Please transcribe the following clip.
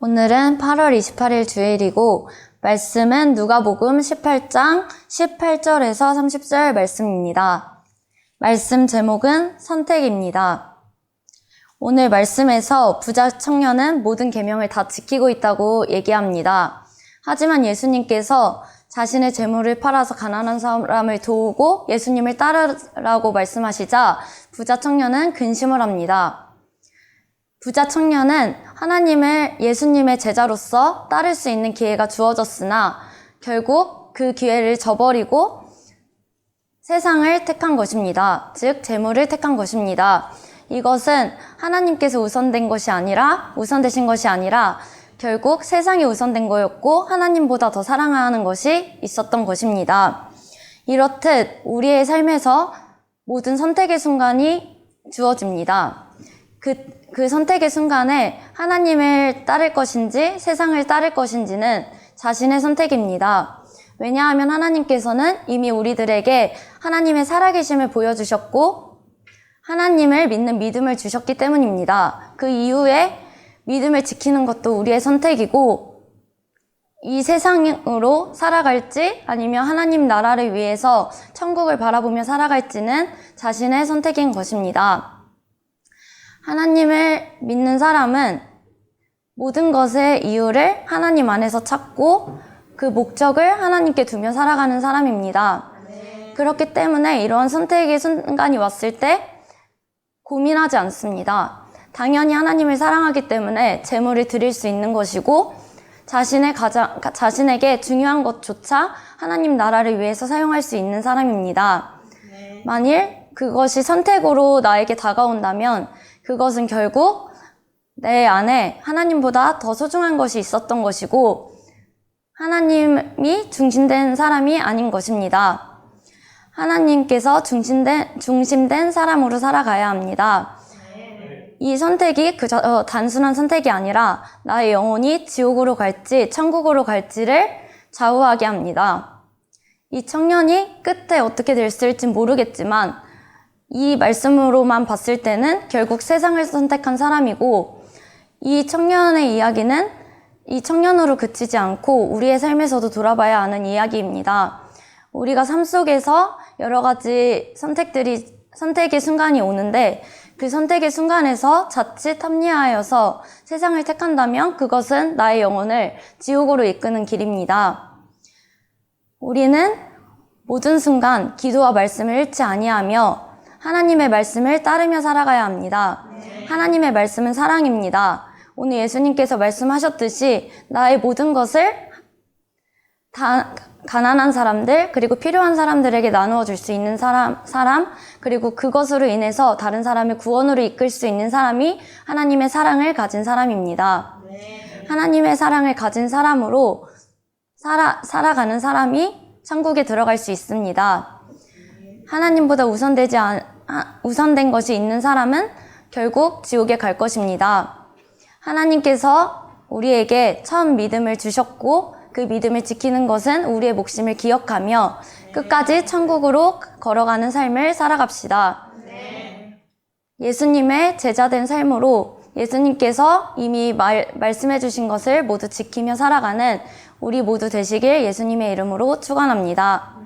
오늘은 8월 28일 주일이고 말씀은 누가복음 18장 18절에서 30절 말씀입니다. 말씀 제목은 선택입니다. 오늘 말씀에서 부자 청년은 모든 계명을 다 지키고 있다고 얘기합니다. 하지만 예수님께서 자신의 재물을 팔아서 가난한 사람을 도우고 예수님을 따르라고 말씀하시자 부자 청년은 근심을 합니다. 부자 청년은 예수님의 제자로서 따를 수 있는 기회가 주어졌으나 결국 그 기회를 저버리고 세상을 택한 것입니다. 즉 재물을 택한 것입니다. 이것은 하나님께서 우선되신 것이 아니라 결국 세상이 우선된 거였고 하나님보다 더 사랑하는 것이 있었던 것입니다. 이렇듯 우리의 삶에서 모든 선택의 순간이 주어집니다. 그 선택의 순간에 하나님을 따를 것인지 세상을 따를 것인지는 자신의 선택입니다. 왜냐하면 하나님께서는 이미 우리들에게 하나님의 살아계심을 보여주셨고 하나님을 믿는 믿음을 주셨기 때문입니다. 그 이후에 믿음을 지키는 것도 우리의 선택이고 이 세상으로 살아갈지 아니면 하나님 나라를 위해서 천국을 바라보며 살아갈지는 자신의 선택인 것입니다. 하나님을 믿는 사람은 모든 것의 이유를 하나님 안에서 찾고 그 목적을 하나님께 두며 살아가는 사람입니다. 그렇기 때문에 이러한 선택의 순간이 왔을 때 고민하지 않습니다. 당연히 하나님을 사랑하기 때문에 재물을 드릴 수 있는 것이고 자신에게 중요한 것조차 하나님 나라를 위해서 사용할 수 있는 사람입니다. 만일 그것이 선택으로 나에게 다가온다면 그것은 결국 내 안에 하나님보다 더 소중한 것이 있었던 것이고 하나님이 중심된 사람이 아닌 것입니다. 하나님께서 중심된 사람으로 살아가야 합니다. 이 선택이 그저 단순한 선택이 아니라 나의 영혼이 지옥으로 갈지 천국으로 갈지를 좌우하게 합니다. 이 청년이 끝에 어떻게 됐을지 모르겠지만 이 말씀으로만 봤을 때는 결국 세상을 선택한 사람이고 이 청년의 이야기는 이 청년으로 그치지 않고 우리의 삶에서도 돌아봐야 하는 이야기입니다. 우리가 삶 속에서 여러 가지 선택의 순간이 오는데 그 선택의 순간에서 자칫 합리화하여서 세상을 택한다면 그것은 나의 영혼을 지옥으로 이끄는 길입니다. 우리는 모든 순간 기도와 말씀을 잃지 아니하며 하나님의 말씀을 따르며 살아가야 합니다. 하나님의 말씀은 사랑입니다. 오늘 예수님께서 말씀하셨듯이 나의 모든 것을 다 가난한 사람들 그리고 필요한 사람들에게 나누어 줄 수 있는 사람 그리고 그것으로 인해서 다른 사람을 구원으로 이끌 수 있는 사람이 하나님의 사랑을 가진 사람입니다. 하나님의 사랑을 가진 사람으로 살아가는 사람이 천국에 들어갈 수 있습니다. 하나님보다 우선된 것이 있는 사람은 결국 지옥에 갈 것입니다. 하나님께서 우리에게 처음 믿음을 주셨고 그 믿음을 지키는 것은 우리의 몫임을 기억하며 끝까지 천국으로 걸어가는 삶을 살아갑시다. 예수님의 제자된 삶으로 예수님께서 이미 말씀해 주신 것을 모두 지키며 살아가는 우리 모두 되시길 예수님의 이름으로 축원합니다.